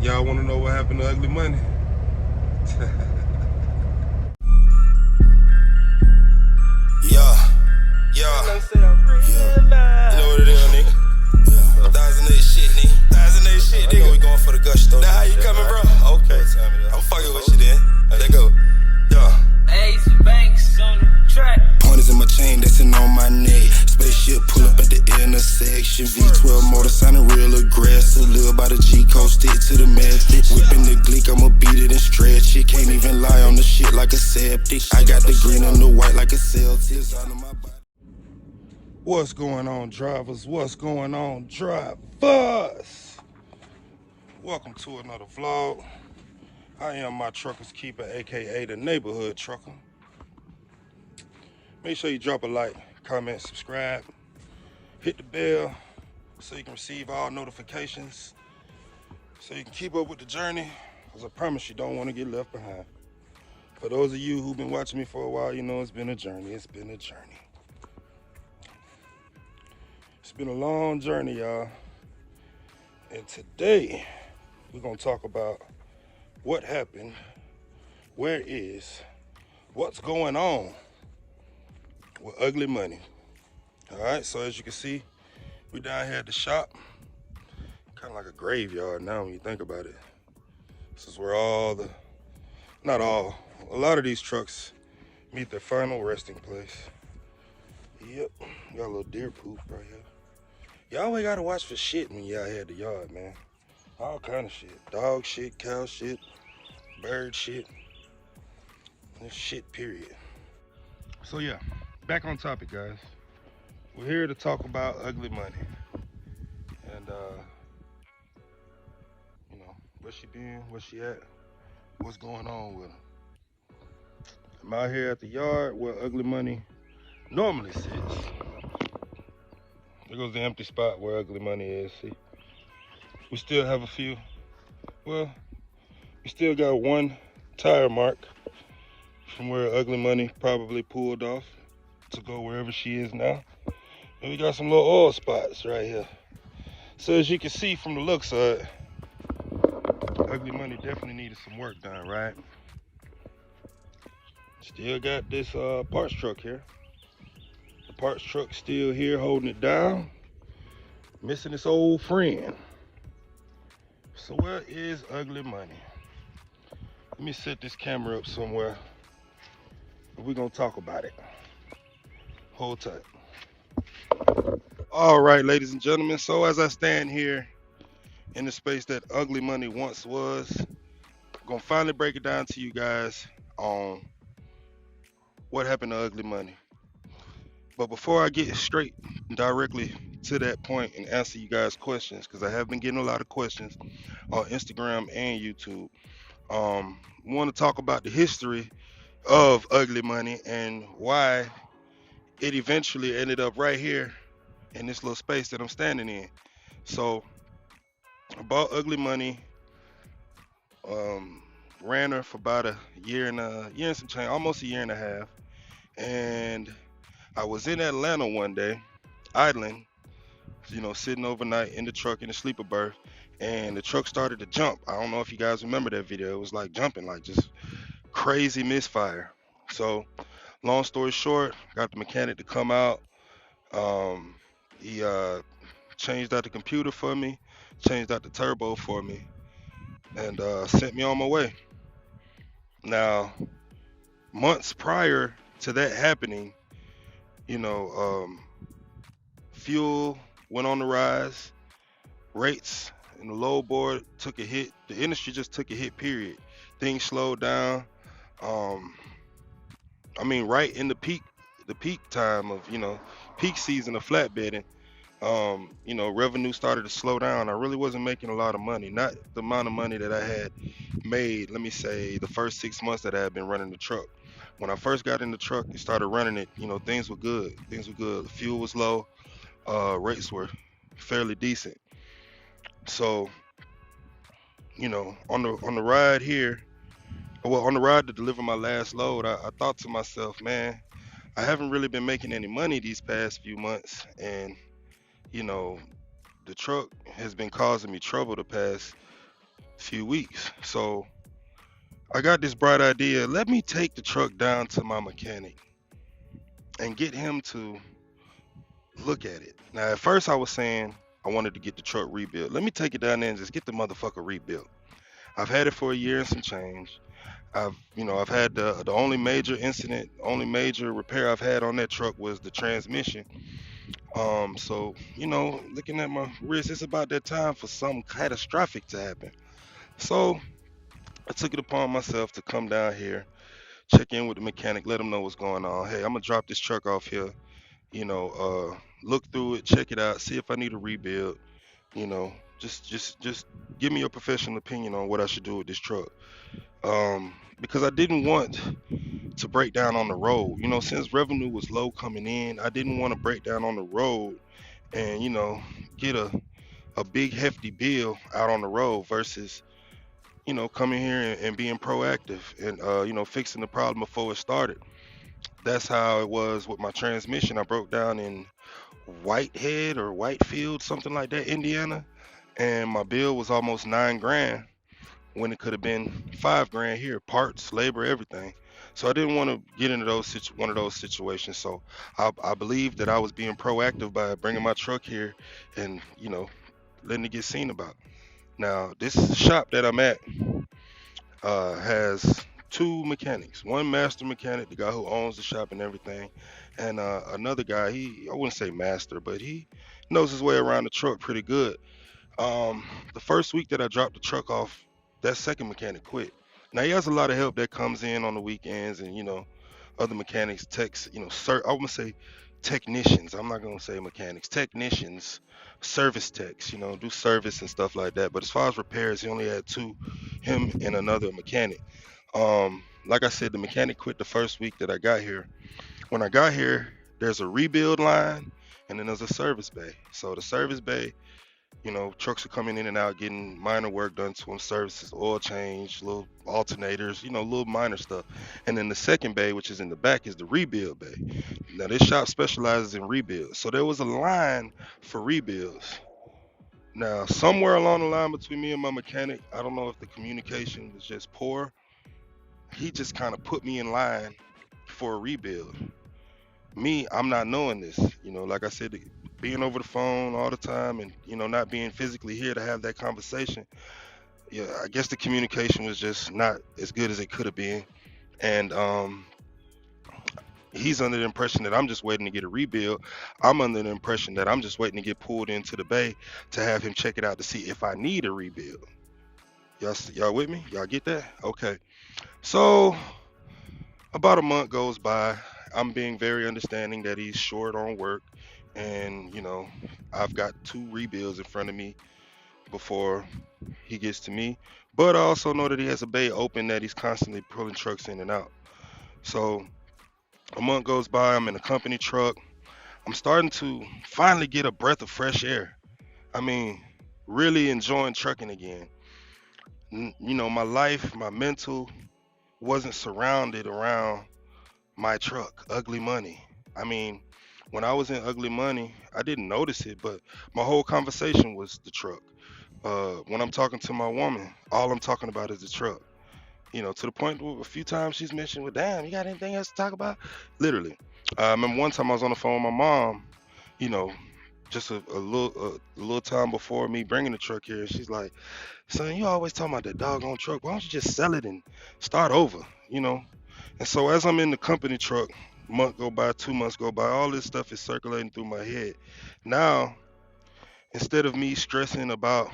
Y'all want to know what happened to Ugly Money? Yeah. You know what it is, nigga? Yeah. 1,008 shit, nigga. 1,008 shit, nigga. We going for the gusto. That how you coming, bro? Okay. I'm fucking with you then. Let go. Yeah. Ace Banks on the track. Pointers in my chain, that's on my neck. Spaceship pull up at the intersection. V12 motor sounding real aggressive. Live by the G code, stick to the method. Whipping the gleek, I'ma beat it and stretch it. Can't even lie on the shit like a septic. I got the green and the white like a Celtics. Out of my body. What's going on, drivers? What's going on, drivers? Welcome to another vlog. I am my trucker's keeper, aka the neighborhood trucker. Make sure you drop a like, comment, subscribe, hit the bell so you can receive all notifications, so you can keep up with the journey, because I promise you don't want to get left behind. For those of you who've been watching me for a while, you know it's been a journey. It's been a journey. It's been a long journey, y'all. And today, we're going to talk about what happened, where is, what's going on with Ugly Money. All right, so as you can see, we down here at the shop. Kind of like a graveyard now when you think about it. This is where not all, a lot of these trucks meet their final resting place. Yep, got a little deer poop right here. Y'all always gotta watch for shit when y'all here at the yard, man. All kind of shit. Dog shit, cow shit, bird shit. This shit, period. So yeah, back on topic, guys. We're here to talk about Ugly Money. And you know, where she been, where she at, what's going on with her. I'm out here at the yard where Ugly Money normally sits. There goes the empty spot where Ugly Money is. See, we still have a few. Well, we still got one tire mark from where Ugly Money probably pulled off to go wherever she is now. And we got some little oil spots right here. So as you can see from the looks of it, Ugly Money definitely needed some work done, right? Still got this parts truck here. Parts truck still here holding it down. Missing its old friend. So where is Ugly Money? Let me set this camera up somewhere. We're gonna talk about it. Hold tight. All right, ladies and gentlemen. So as I stand here in the space that Ugly Money once was, I'm gonna finally break it down to you guys on what happened to Ugly Money. But before I get straight directly to that point and answer you guys' questions, because I have been getting a lot of questions on Instagram and YouTube, want to talk about the history of Ugly Money and why it eventually ended up right here in this little space that I'm standing in. So I bought Ugly Money, ran her for about a year and some change, almost a year and a half, and I was in Atlanta one day, idling, you know, sitting overnight in the truck in the sleeper berth, and the truck started to jump. I don't know if you guys remember that video. It was like jumping, like just crazy misfire. So, long story short, got the mechanic to come out. He changed out the computer for me, changed out the turbo for me, and sent me on my way. Now, months prior to that happening, you know, fuel went on the rise, rates and the load board took a hit. The industry just took a hit, period. Things slowed down. I mean, right in the peak time of, you know, peak season of flatbedding, you know, revenue started to slow down. I really wasn't making a lot of money, not the amount of money that I had made, let me say, the first 6 months that I had been running the truck. When I first got in the truck and started running it, you know, things were good. The fuel was low. Rates were fairly decent. So, you know, on the ride here, well, on the ride to deliver my last load, I thought to myself, man, I haven't really been making any money these past few months, and you know, the truck has been causing me trouble the past few weeks. So I got this bright idea. Let me take the truck down to my mechanic and get him to look at it. Now, at first, I was saying I wanted to get the truck rebuilt. Let me take it down there and just get the motherfucker rebuilt. I've had it for a year and some change. I've had the only major incident, only major repair I've had on that truck was the transmission. So looking at my wrist, it's about that time for something catastrophic to happen. So I took it upon myself to come down here, check in with the mechanic, let him know what's going on. Hey, I'm gonna drop this truck off here. Look through it, check it out, see if I need a rebuild. You know, just give me your professional opinion on what I should do with this truck. Because I didn't want to break down on the road. Since revenue was low coming in, I didn't want to break down on the road and get a big hefty bill out on the road versus coming here and being proactive and fixing the problem before it started. That's how it was with my transmission. I broke down in Whitehead or Whitefield, something like that, Indiana, and my bill was almost 9 grand when it could have been 5 grand here, parts, labor, everything. So I didn't want to get into one of those situations. So I believe that I was being proactive by bringing my truck here and letting it get seen about. Now this shop that I'm at has two mechanics. One master mechanic, the guy who owns the shop and everything, and another guy. I wouldn't say master, but he knows his way around the truck pretty good. The first week that I dropped the truck off, that second mechanic quit. Now he has a lot of help that comes in on the weekends, and other mechanics, techs, I want to say technicians. I'm not gonna say mechanics, technicians, service techs, do service and stuff like that. But as far as repairs, he only had two, him and another mechanic. Like I said, the mechanic quit the first week that I got here. When I got here, there's a rebuild line and then there's a service bay. So the service bay, trucks are coming in and out, getting minor work done to them, services, oil change, little alternators, little minor stuff. And then the second bay, which is in the back, is the rebuild bay. Now this shop specializes in rebuilds. So there was a line for rebuilds. Now, somewhere along the line between me and my mechanic, I don't know if the communication was just poor. He just kind of put me in line for a rebuild. Me, I'm not knowing this. Like I said, being over the phone all the time and not being physically here to have that conversation. Yeah, I guess the communication was just not as good as it could have been. And he's under the impression that I'm just waiting to get a rebuild. I'm under the impression that I'm just waiting to get pulled into the bay to have him check it out to see if I need a rebuild. Y'all with me? Y'all get that? Okay. So about a month goes by. I'm being very understanding that he's short on work, and I've got two rebuilds in front of me before he gets to me. But I also know that he has a bay open that he's constantly pulling trucks in and out. So a month goes by. I'm in a company truck. I'm starting to finally get a breath of fresh air. I mean, really enjoying trucking again. My life, my mental wasn't surrounded around my truck, Ugly Money. I mean, when I was in Ugly Money, I didn't notice it, but my whole conversation was the truck. When I'm talking to my woman, all I'm talking about is the truck. To the point where a few times she's mentioned, well, damn, you got anything else to talk about? Literally. I remember one time I was on the phone with my mom, you know, just a little time before me bringing the truck here. And she's like, son, you always talking about that doggone truck. Why don't you just sell it and start over, And so as I'm in the company truck, month go by, 2 months go by, all this stuff is circulating through my head. Now, instead of me stressing about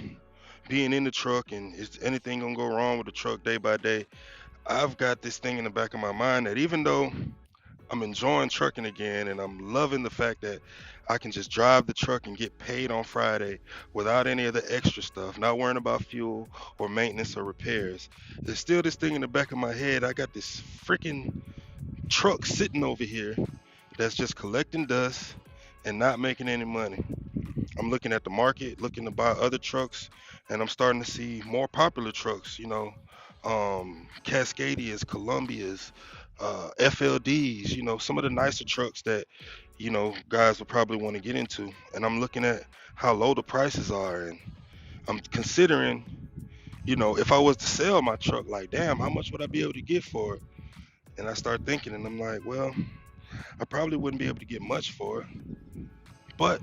being in the truck and is anything gonna go wrong with the truck day by day, I've got this thing in the back of my mind that even though I'm enjoying trucking again and I'm loving the fact that I can just drive the truck and get paid on Friday without any of the extra stuff, not worrying about fuel or maintenance or repairs. There's still this thing in the back of my head. I got this freaking truck sitting over here that's just collecting dust and not making any money. I'm looking at the market, looking to buy other trucks, and I'm starting to see more popular trucks, Cascadias, Columbias, FLDs, some of the nicer trucks that, guys would probably want to get into. And I'm looking at how low the prices are, and I'm considering, if I was to sell my truck, like, damn, how much would I be able to get for it? And I start thinking, and I'm like, well, I probably wouldn't be able to get much for it, but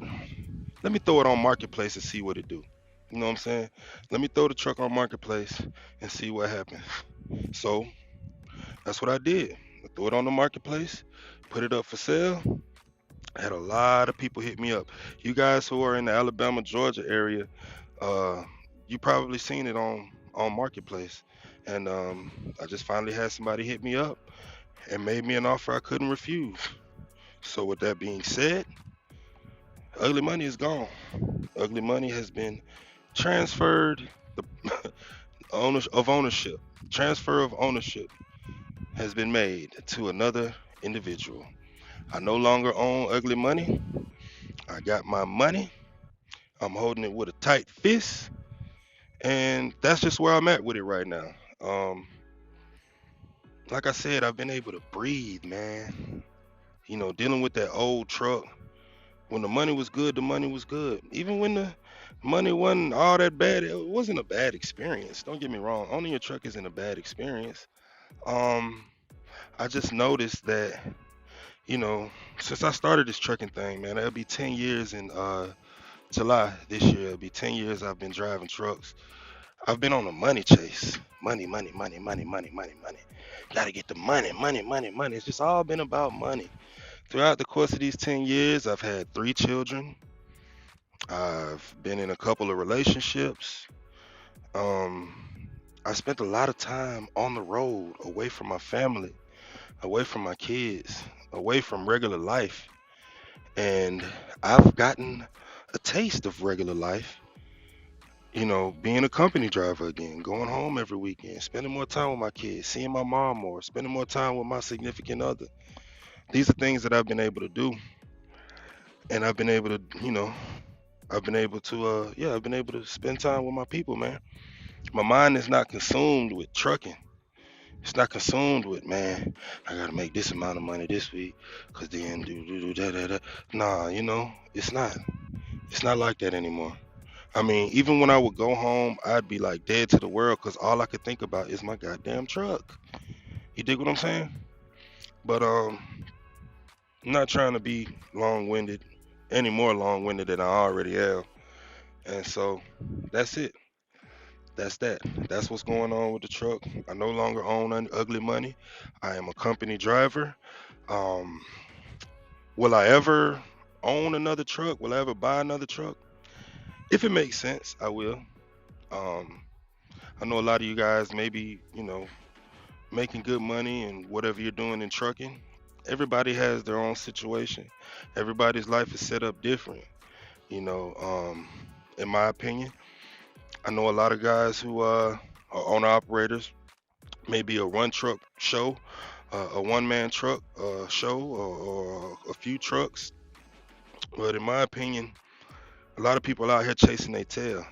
let me throw it on Marketplace and see what it do. You know what I'm saying? Let me throw the truck on Marketplace and see what happens. So that's what I did. I threw it on the Marketplace, put it up for sale. I had a lot of people hit me up. You guys who are in the Alabama, Georgia area, uh, you probably seen it on Marketplace. And I just finally had somebody hit me up and made me an offer I couldn't refuse. So with that being said, ugly money is gone. Ugly money has been transferred. The ownership, transfer of ownership has been made to another individual. I no longer own ugly money. I got my money. I'm holding it with a tight fist, and that's just where I'm at with it right now. Um, like I said, I've been able to breathe, man. Dealing with that old truck. When the money was good, the money was good. Even when the money wasn't all that bad, it wasn't a bad experience. Don't get me wrong. Owning a truck isn't a bad experience. Um, I just noticed that, you know, since I started this trucking thing, man, it'll be 10 years in July this year. It'll be 10 years I've been driving trucks. I've been on a money chase. Money, money, money, money, money, money, money. Gotta get the money, money, money, money. It's just all been about money. Throughout the course of these 10 years, I've had 3 children. I've been in a couple of relationships. Um, I spent a lot of time on the road, away from my family, away from my kids, away from regular life. And I've gotten a taste of regular life, being a company driver again, going home every weekend, spending more time with my kids, seeing my mom more, spending more time with my significant other. These are things that I've been able to do. And I've been able to, I've been able to spend time with my people, man. My mind is not consumed with trucking. It's not consumed with, man, I gotta make this amount of money this week, cause then do da da da. Nah, it's not. It's not like that anymore. I mean, even when I would go home, I'd be like dead to the world, cause all I could think about is my goddamn truck. You dig what I'm saying? But I'm not trying to be long-winded, any more long-winded than I already am. And so that's it. That's that. That's what's going on with the truck. I no longer own ugly money. I am a company driver. Um, will I ever own another truck? Will I ever buy another truck? If it makes sense, I will. Um, I know a lot of you guys maybe, making good money and whatever you're doing in trucking. Everybody has their own situation. Everybody's life is set up different. You know, um, in my opinion, I know a lot of guys who are owner operators, maybe a one truck show, a one man truck show, or a few trucks. But in my opinion, a lot of people out here chasing their tail.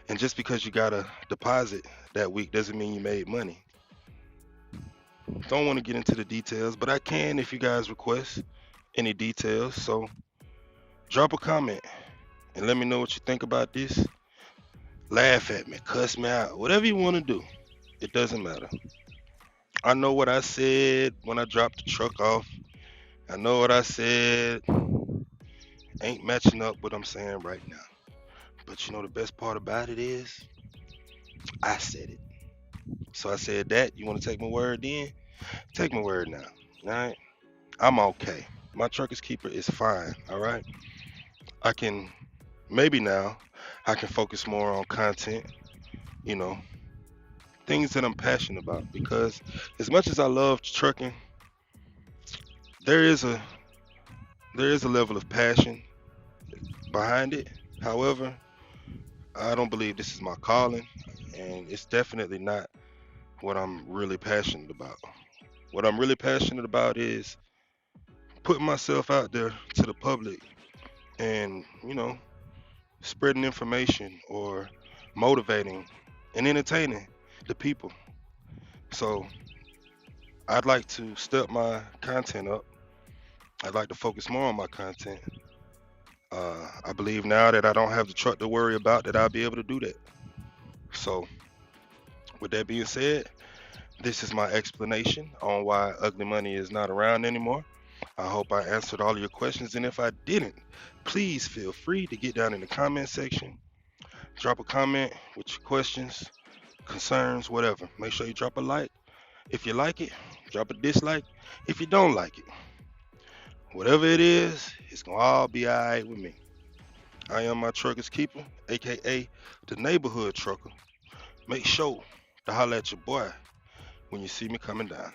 And just because you got a deposit that week doesn't mean you made money. Don't want to get into the details, but I can if you guys request any details. So drop a comment and let me know what you think about this. Laugh at me, cuss me out, whatever you want to do. It doesn't matter. I know what I said when I dropped the truck off. I know what I said ain't matching up what I'm saying right now. But the best part about it is I said it. So I said that. You want to take my word then? Take my word now. All right? I'm okay. My trucker's keeper is fine. All right? I can, maybe now, I can focus more on content, you know, things that I'm passionate about. Because as much as I love trucking, there is a level of passion behind it. However, I don't believe this is my calling, and it's definitely not what I'm really passionate about. What I'm really passionate about is putting myself out there to the public and, spreading information or motivating and entertaining the people. So I'd like to step my content up. I'd like to focus more on my content. I believe now that I don't have the truck to worry about that I'll be able to do that. So With that being said, this is my explanation on why Ugly Money is not around anymore. I hope I answered all of your questions, and if I didn't, please feel free to get down in the comment section. Drop a comment with your questions, concerns, whatever. Make sure you drop a like. If you like it, drop a dislike. If you don't like it, whatever it is, it's gonna all be alright with me. I am my trucker's keeper, aka the neighborhood trucker. Make sure to holler at your boy when you see me coming down.